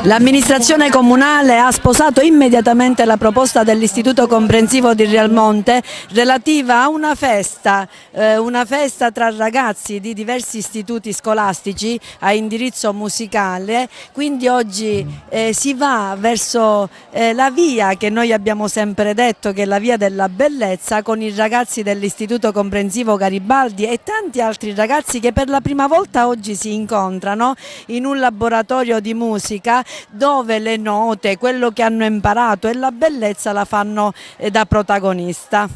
L'amministrazione comunale ha sposato immediatamente la proposta dell'Istituto Comprensivo di Realmonte relativa a una festa tra ragazzi di diversi istituti scolastici a indirizzo musicale. Quindi oggi si va verso la via che noi abbiamo sempre detto, che è la via della bellezza, con i ragazzi dell'Istituto Comprensivo Garibaldi e tanti altri ragazzi che per la prima volta oggi si incontrano in un laboratorio di musica, dove le note, quello che hanno imparato e la bellezza la fanno da protagonista.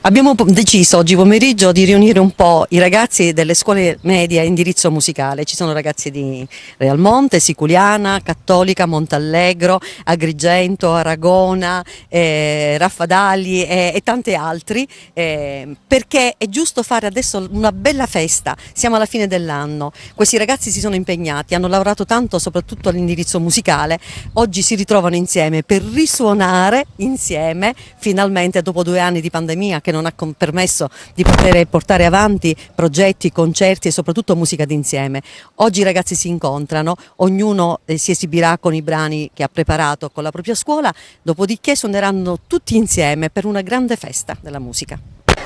Abbiamo deciso oggi pomeriggio di riunire un po' i ragazzi delle scuole medie a indirizzo musicale. Ci sono ragazzi di Realmonte, Siculiana, Cattolica, Montallegro, Agrigento, Aragona, Raffadali e tanti altri, perché è giusto fare adesso una bella festa. Siamo alla fine dell'anno, questi ragazzi si sono impegnati, hanno lavorato tanto soprattutto all'indirizzo musicale, oggi si ritrovano insieme per risuonare insieme finalmente dopo 2 anni di pandemia che non ha permesso di poter portare avanti progetti, concerti e soprattutto musica d'insieme. Oggi i ragazzi si incontrano, ognuno si esibirà con i brani che ha preparato con la propria scuola, dopodiché suoneranno tutti insieme per una grande festa della musica.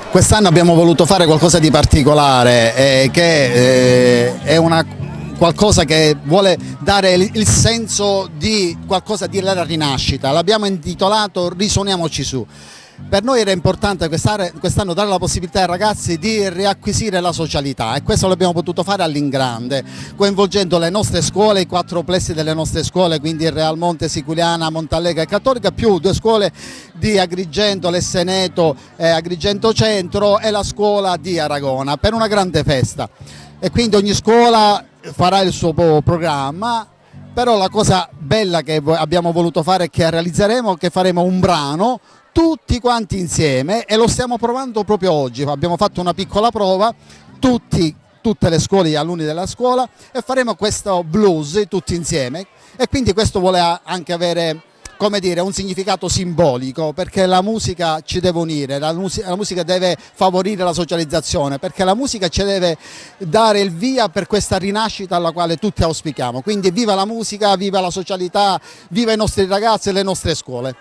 Quest'anno abbiamo voluto fare qualcosa di particolare, che è qualcosa che vuole dare il senso di qualcosa di la rinascita. L'abbiamo intitolato Risuoniamoci su. Per noi era importante quest'anno dare la possibilità ai ragazzi di riacquisire la socialità, e questo l'abbiamo potuto fare all'ingrande, coinvolgendo le nostre scuole, i 4 plessi delle nostre scuole, quindi Realmonte, Siculiana, Montallegro e Cattolica, più 2 scuole di Agrigento, Lesseneto, Agrigento Centro, e la scuola di Aragona, per una grande festa. E quindi ogni scuola farà il suo programma. Però la cosa bella che abbiamo voluto fare e che realizzeremo è che faremo un brano tutti quanti insieme, e lo stiamo provando proprio oggi. Abbiamo fatto una piccola prova, tutte le scuole, gli alunni della scuola, e faremo questo blues tutti insieme, e quindi questo vuole anche avere, come dire, un significato simbolico, perché la musica ci deve unire, la musica deve favorire la socializzazione, perché la musica ci deve dare il via per questa rinascita alla quale tutti auspichiamo. Quindi viva la musica, viva la socialità, viva i nostri ragazzi e le nostre scuole.